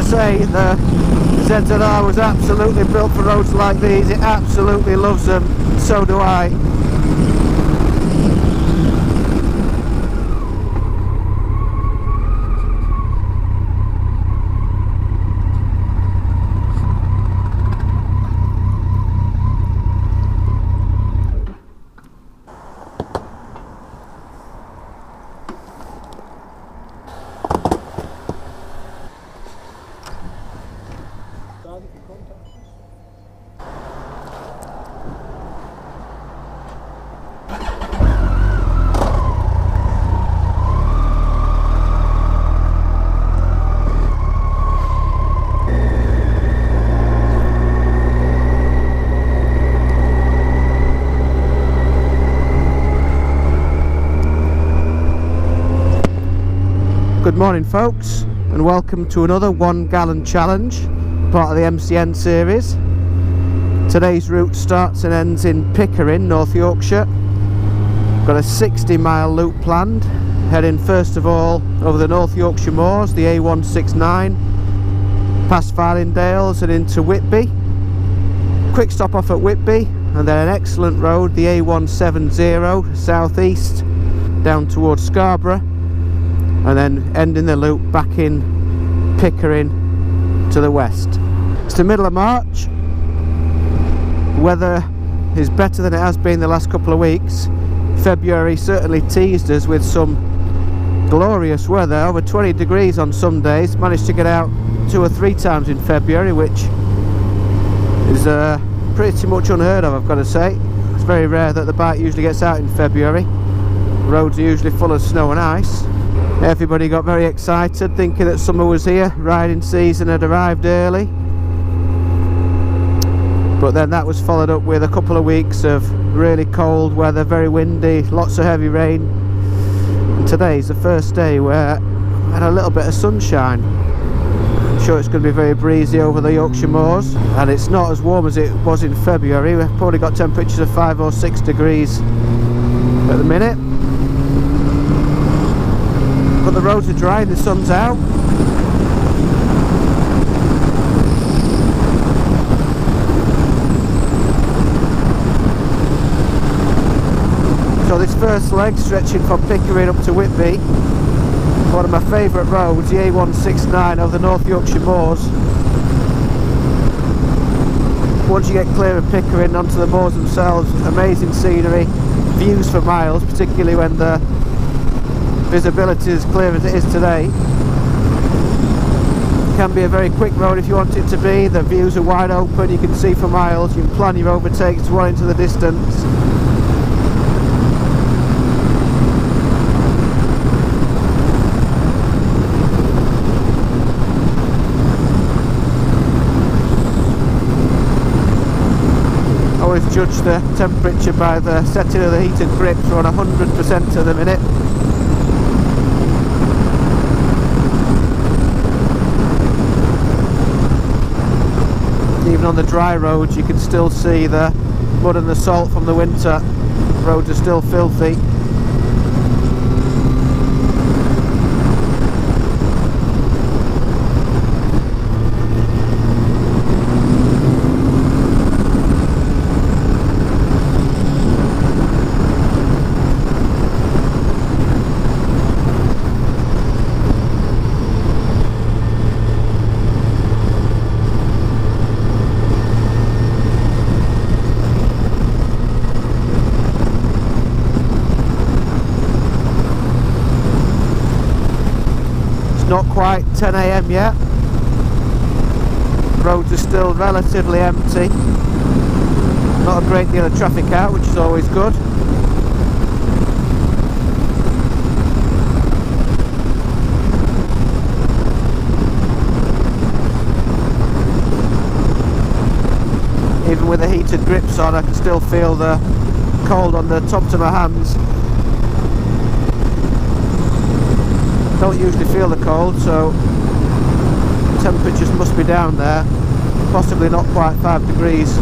say, the ZZR was absolutely built for roads like these. It absolutely loves them, so do I. Good morning folks, and welcome to another 1 gallon challenge, part of the MCN series. Today's route starts and ends in Pickering, North Yorkshire. Got a 60-mile loop planned, heading first of all over the North Yorkshire moors, the A169, past Farlingdales and into Whitby. Quick stop off at Whitby, and then an excellent road, the A170, southeast down towards Scarborough, and then ending the loop back in Pickering to the west. It's the middle of March. Weather is better than it has been the last couple of weeks. February certainly teased us with some glorious weather, over 20 degrees on some days. Managed to get out 2 or 3 times in February, which is pretty much unheard of, I've got to say. It's very rare that the bike usually gets out in February. Roads are usually full of snow and ice. Everybody got very excited, thinking that summer was here. Riding season had arrived early, but then that was followed up with a couple of weeks of really cold weather, very windy, lots of heavy rain, and today's the first day where I had a little bit of sunshine. I'm sure it's going to be very breezy over the Yorkshire moors, and it's not as warm as it was in February. We've probably got temperatures of 5 or 6 degrees at the minute. But the roads are dry and the sun's out. So this first leg, stretching from Pickering up to Whitby, one of my favourite roads, the A169 over the North Yorkshire moors. Once you get clear of Pickering onto the moors themselves, amazing scenery, views for miles, particularly when the visibility is clear as it is today. It can be a very quick road if you want it to be. The views are wide open, you can see for miles, you can plan your overtakes well into the distance. I always judge the temperature by the setting of the heated grips. We're on 100% at the minute. Even on the dry roads you can still see the mud and the salt from the winter. Roads are still filthy. Not quite 10 AM yet. Roads are still relatively empty. Not a great deal of traffic out, which is always good. Even with the heated grips on, I can still feel the cold on the tops of my hands. Don't usually feel the cold, so temperatures must be down there, possibly not quite 5 degrees.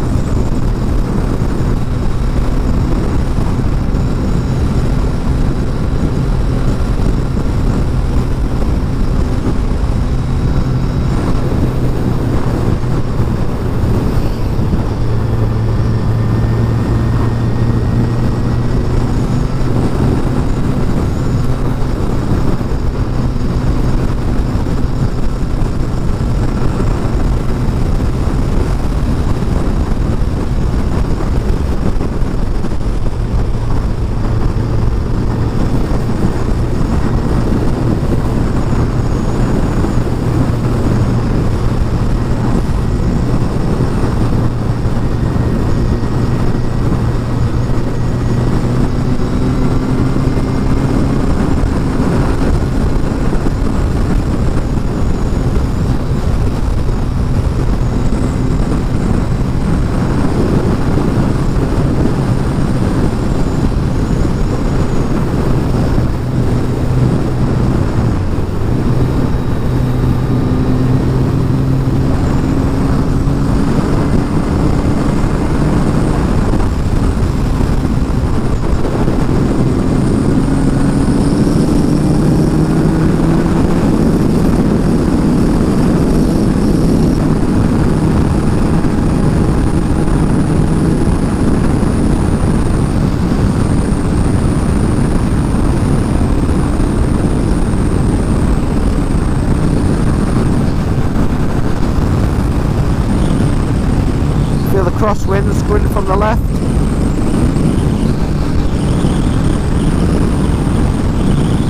crosswinds going from the left.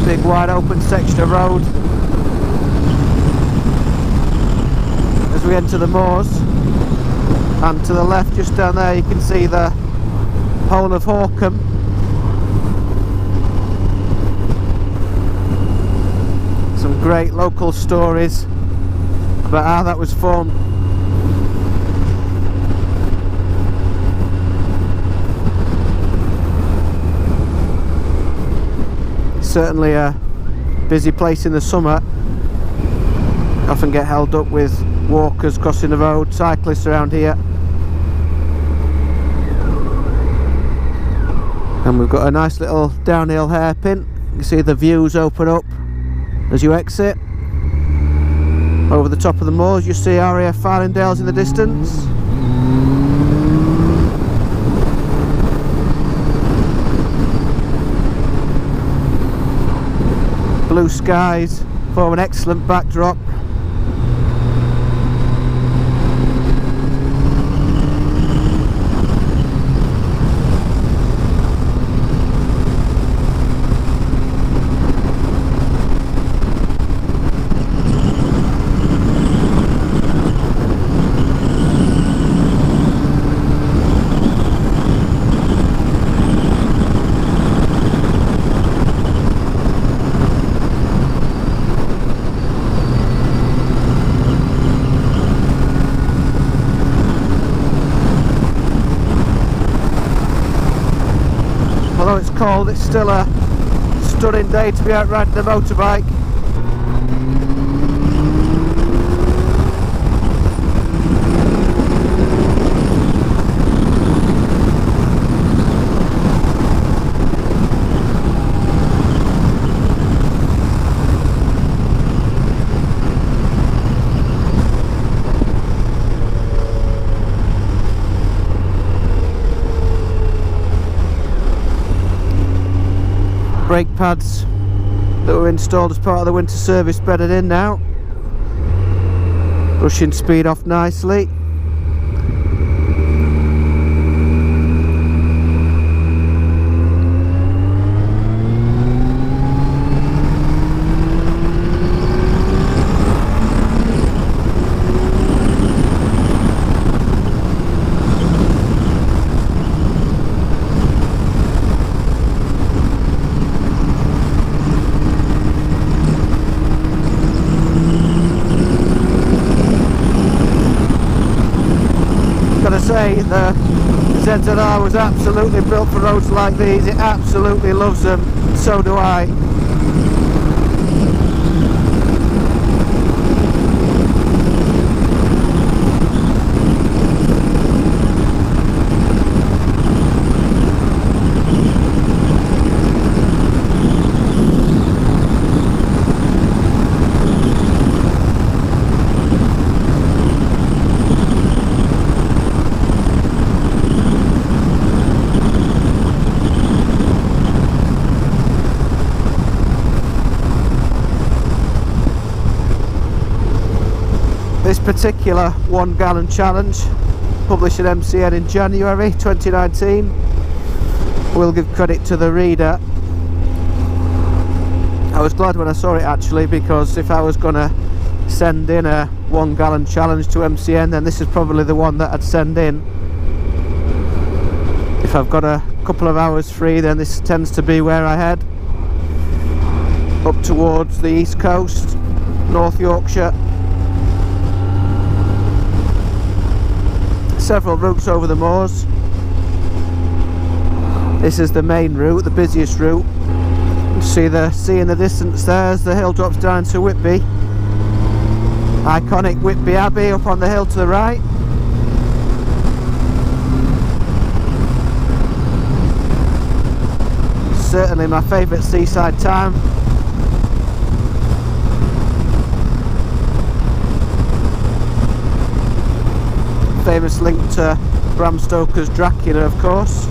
Big wide open section of road as we enter the moors, and to the left just down there you can see the whole of Hawkham. Some great local stories about how that was formed. Certainly a busy place in the summer. Often get held up with walkers crossing the road, cyclists around here. And we've got a nice little downhill hairpin. You can see the views open up as you exit. Over the top of the moors you see RAF Farlingdales in the distance. Blue skies form an excellent backdrop. Although it's cold, it's still a stunning day to be out riding a motorbike. Brake pads that were installed as part of the winter service bedded in now. Brushing speed off nicely. Gotta say, the ZZR was absolutely built for roads like these. It absolutely loves them, so do I. This particular 1 gallon challenge, published at MCN in January 2019, will give credit to the reader. I was glad when I saw it actually, because if I was going to send in a 1 gallon challenge to MCN, then this is probably the one that I'd send in. If I've got a couple of hours free, then this tends to be where I head, up towards the east coast, North Yorkshire. Several routes over the moors. This is the main route, the busiest route. You see the sea in the distance there as the hill drops down to Whitby. Iconic Whitby Abbey up on the hill to the right. Certainly my favourite seaside town. Famous link to Bram Stoker's Dracula, of course.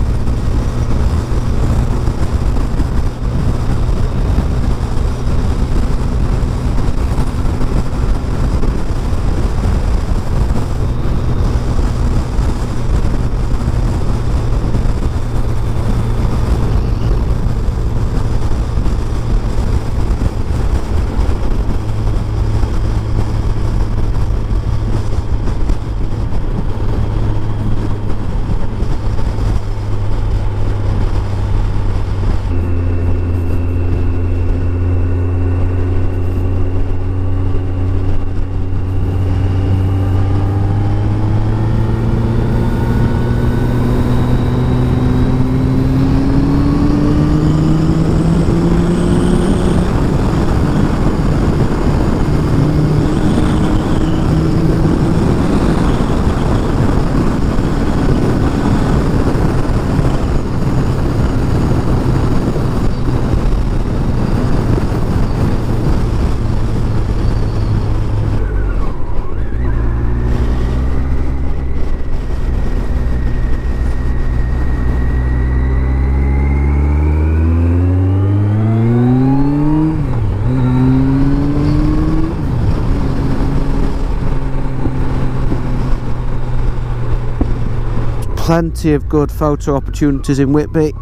plenty of good photo opportunities in Whitby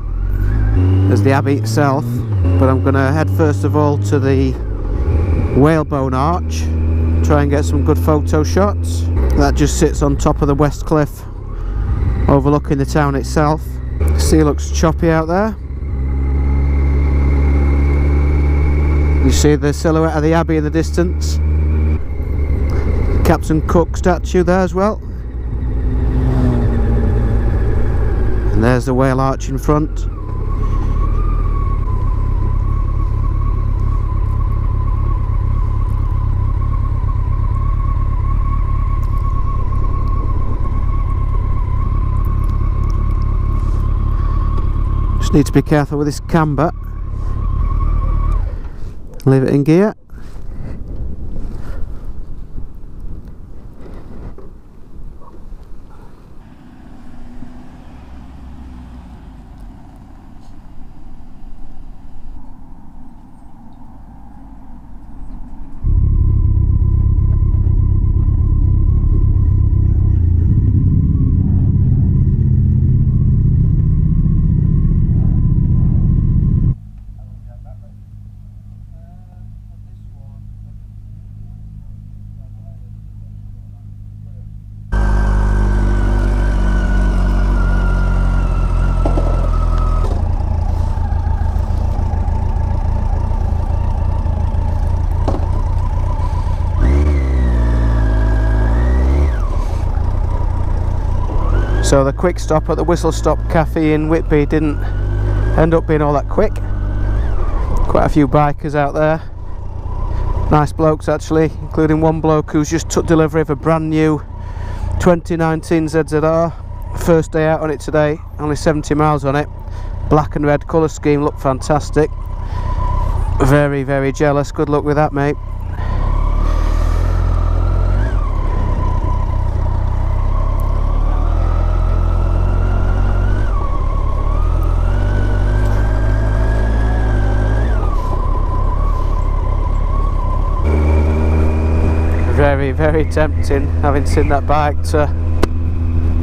as the Abbey itself, but I'm going to head first of all to the Whalebone Arch, try and get some good photo shots. That just sits on top of the West Cliff overlooking the town itself. The sea looks choppy out there. You see the silhouette of the Abbey in the distance. Captain Cook statue there as well. And there's the Whale Arch in front. Just need to be careful with this camber. Leave it in gear. So the quick stop at the Whistle Stop Cafe in Whitby didn't end up being all that quick. Quite a few bikers out there. Nice blokes actually, including one bloke who's just took delivery of a brand new 2019 ZZR. First day out on it today, only 70 miles on it. Black and red colour scheme, looked fantastic. Very, very jealous. Good luck with that, mate. Very, very tempting, having seen that bike, to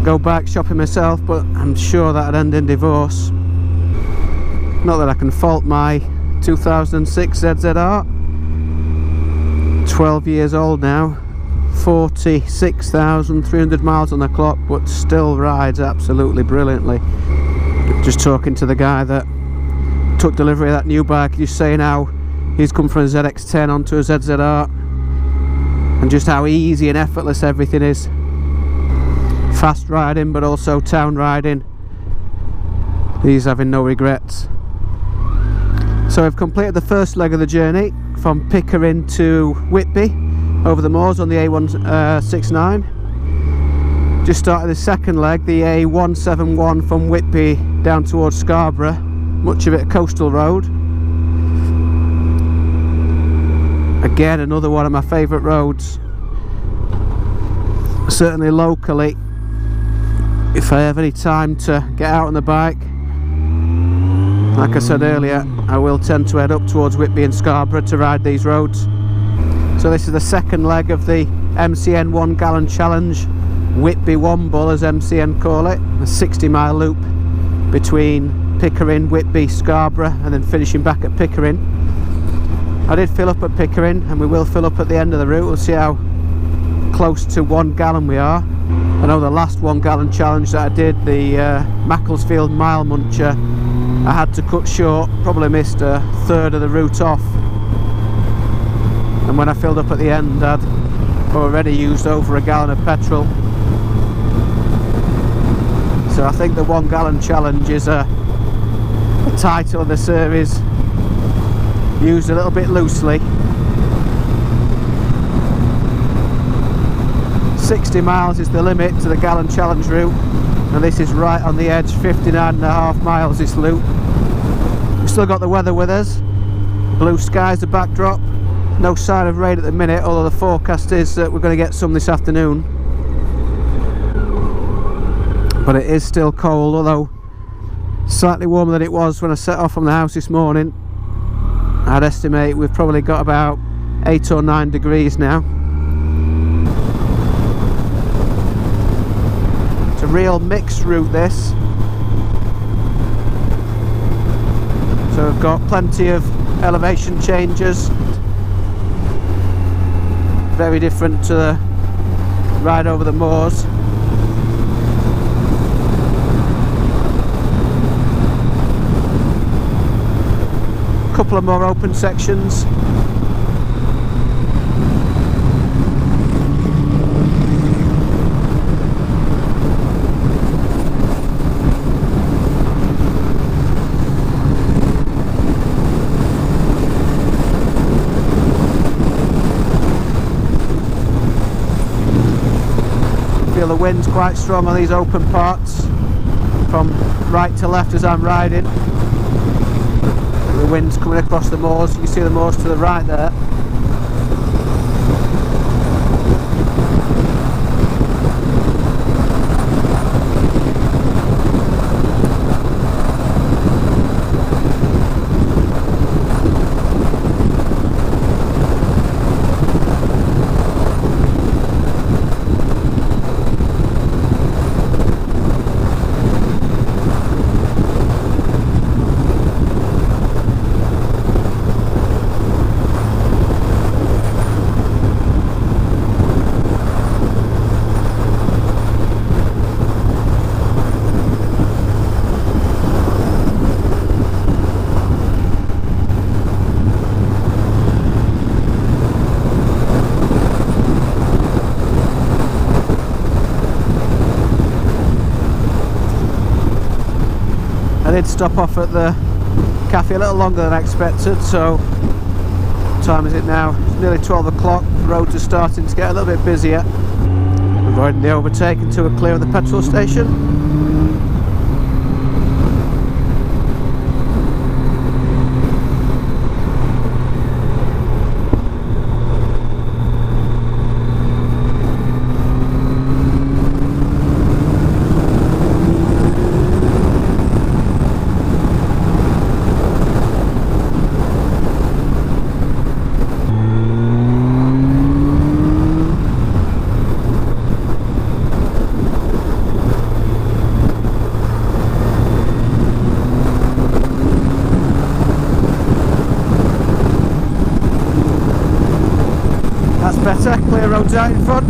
go bike shopping myself, but I'm sure that'd end in divorce. Not that I can fault my 2006 ZZR. 12 years old now, 46,300 miles on the clock, but still rides absolutely brilliantly. Just talking to the guy that took delivery of that new bike, he's saying how he's come from a ZX10 onto a ZZR, and just how easy and effortless everything is. Fast riding, but also town riding. He's having no regrets. So I've completed the first leg of the journey from Pickering to Whitby over the moors on the A169. Just started the second leg, the A171 from Whitby down towards Scarborough, much of it a coastal road. Again, another one of my favourite roads. Certainly locally, if I have any time to get out on the bike, like I said earlier, I will tend to head up towards Whitby and Scarborough to ride these roads. So this is the second leg of the MCN 1 gallon challenge, Whitby Womble as MCN call it, a 60-mile loop between Pickering, Whitby, Scarborough, and then finishing back at Pickering. I did fill up at Pickering, and we will fill up at the end of the route. We'll see how close to 1 gallon we are. I know the last 1 gallon challenge that I did, the Macclesfield Mile Muncher, I had to cut short, probably missed a third of the route off, and when I filled up at the end I'd already used over 1 gallon of petrol. So I think the 1 gallon challenge is a title of the series used a little bit loosely. 60 miles is the limit to the gallon challenge route, and this is right on the edge, 59.5 miles this loop. We've still got the weather with us, blue skies the backdrop, no sign of rain at the minute, although the forecast is that we're going to get some this afternoon. But it is still cold, although slightly warmer than it was when I set off from the house this morning. I'd estimate we've probably got about 8 or 9 degrees now. It's a real mixed route, this. So we've got plenty of elevation changes, very different to the ride over the moors. A couple of more open sections. Feel the wind's quite strong on these open parts from right to left as I'm riding. The wind's coming across the moors. You can see the moors to the right there. I did stop off at the cafe a little longer than I expected, so what time is it now? It's nearly 12 o'clock, the roads are starting to get a little bit busier. Avoiding the overtake until we're clear of the petrol station. Better, clear roads out in front.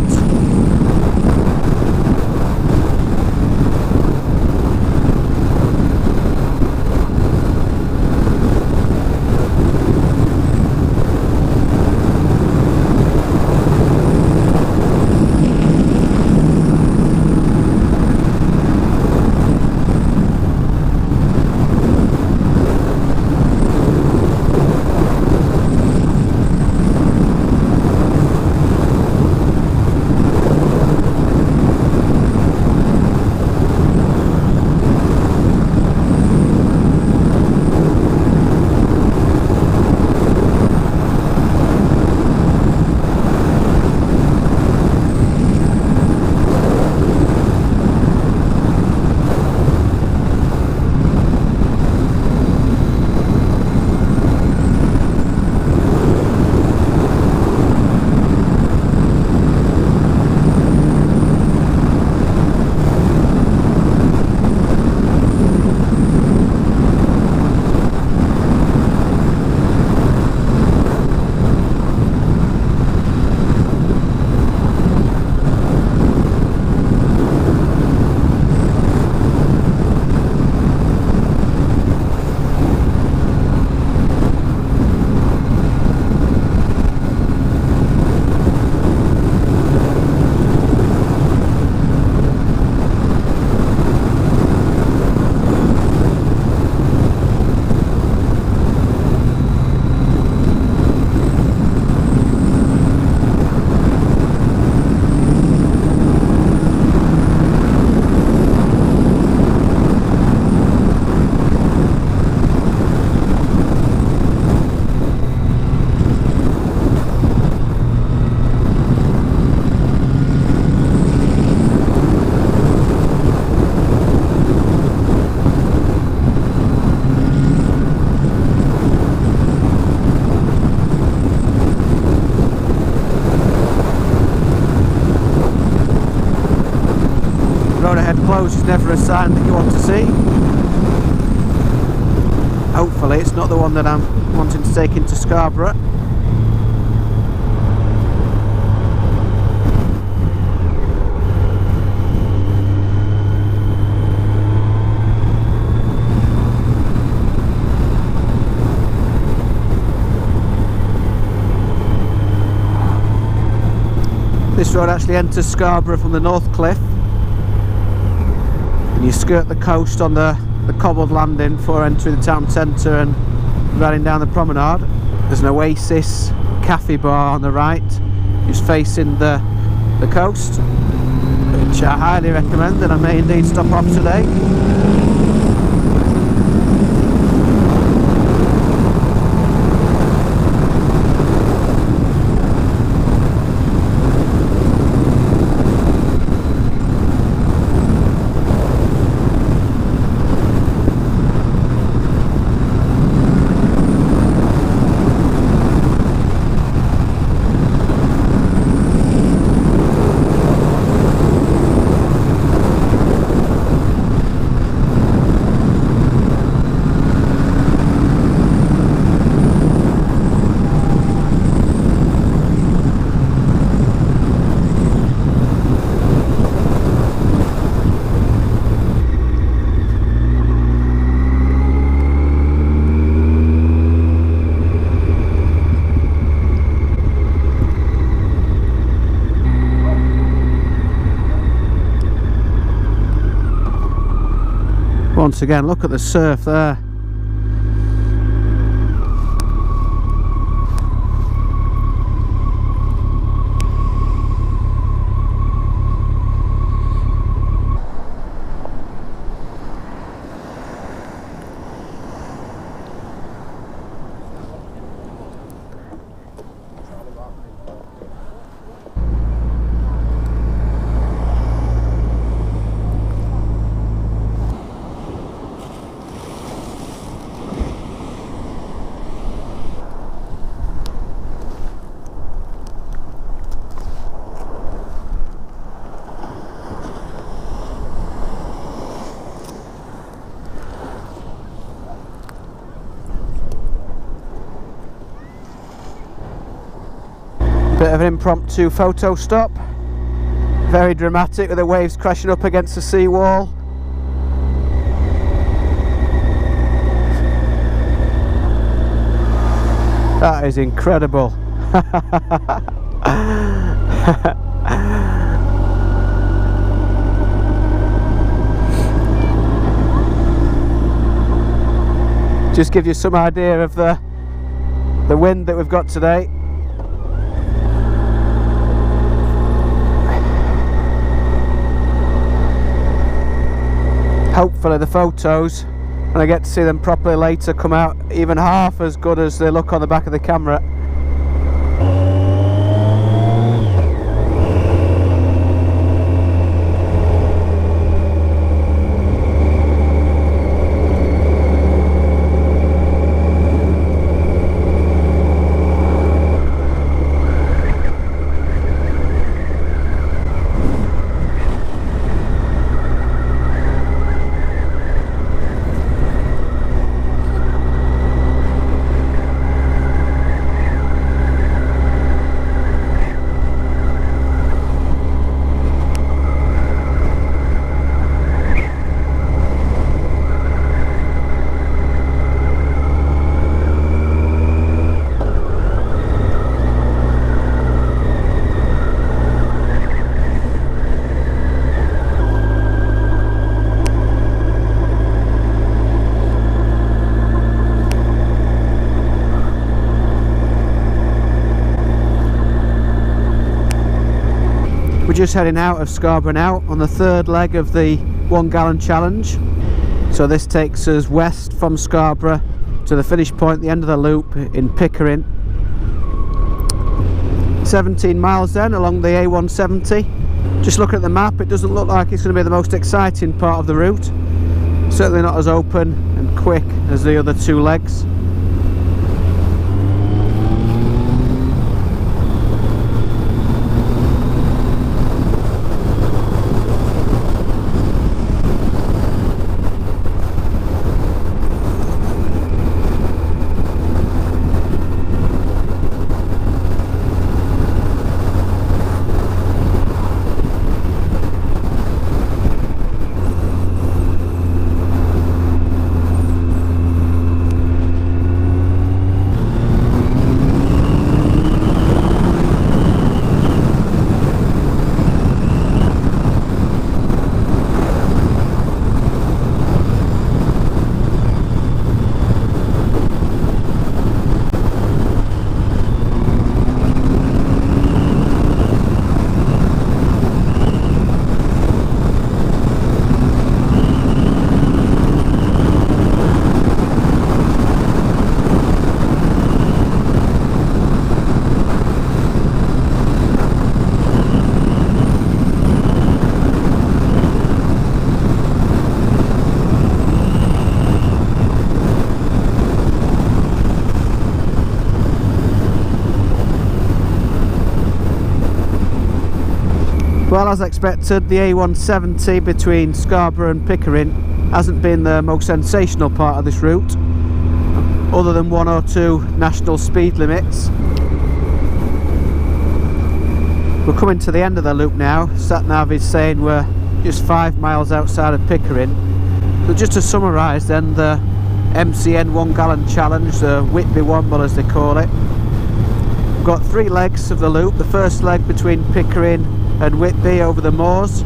closed is never a sign that you want to see. Hopefully it's not the one that I'm wanting to take into Scarborough. This road actually enters Scarborough from the North Cliff, and you skirt the coast on the cobbled landing before entering the town centre and riding down the promenade. There's an Oasis cafe bar on the right, just facing the coast, which I highly recommend, and I may indeed stop off today. Once again, look at the surf there. Bit of an impromptu photo stop, very dramatic with the waves crashing up against the seawall. That is incredible. Just give you some idea of the wind that we've got today. Hopefully the photos, when I get to see them properly later, come out even half as good as they look on the back of the camera. Just heading out of Scarborough now on the third leg of the 1 gallon challenge. So this takes us west from Scarborough to the finish point, the end of the loop in Pickering. 17 miles then along the A170. Just looking at the map, it doesn't look like it's going to be the most exciting part of the route. Certainly not as open and quick as the other two legs. Well, as expected, the A170 between Scarborough and Pickering hasn't been the most sensational part of this route, other than 1 or 2 national speed limits. We're coming to the end of the loop now. Sat-nav is saying we're just 5 miles outside of Pickering. So just to summarise then, the MCN 1 gallon challenge, the Whitby Womble as they call it. We've got 3 legs of the loop. The first leg between Pickering and Whitby over the moors.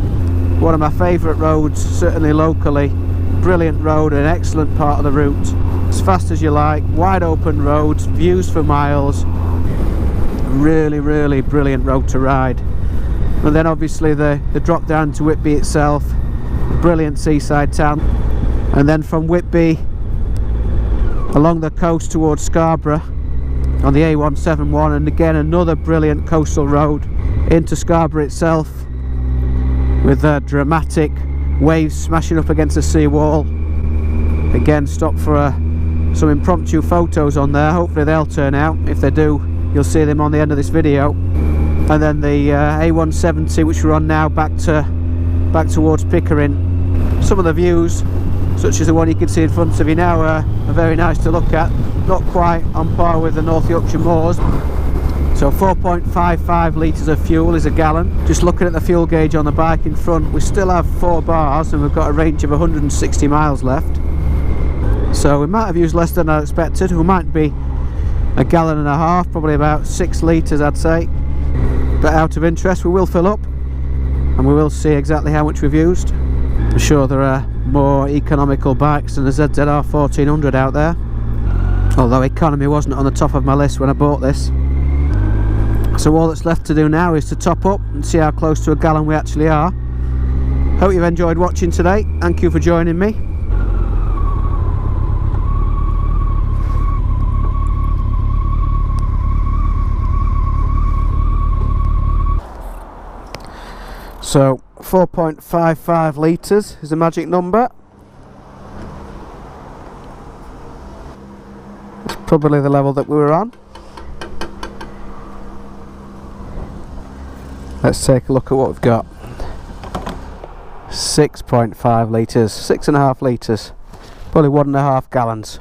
One of my favourite roads, certainly locally. Brilliant road, an excellent part of the route. As fast as you like, wide open roads, views for miles. Really, really brilliant road to ride. And then obviously the drop down to Whitby itself, a brilliant seaside town. And then from Whitby along the coast towards Scarborough on the A171, and again another brilliant coastal road into Scarborough itself, with dramatic waves smashing up against the seawall. Again, stop for some impromptu photos on there. Hopefully they'll turn out. If they do, you'll see them on the end of this video. And then the A170, which we're on now, back towards Pickering. Some of the views, such as the one you can see in front of you now, are very nice to look at. Not quite on par with the North Yorkshire moors. So 4.55 litres of fuel is a gallon. Just looking at the fuel gauge on the bike in front, we still have 4 bars and we've got a range of 160 miles left. So we might have used less than I expected. We might be a gallon and a half, probably about 6 litres I'd say. But out of interest, we will fill up and we will see exactly how much we've used. I'm sure there are more economical bikes than the ZZR1400 out there, although economy wasn't on the top of my list when I bought this. So all that's left to do now is to top up and see how close to a gallon we actually are. Hope you've enjoyed watching today. Thank you for joining me. So 4.55 litres is the magic number. It's probably the level that we were on. Let's take a look at what we've got. 6.5 litres, 6.5 litres, probably 1.5 gallons.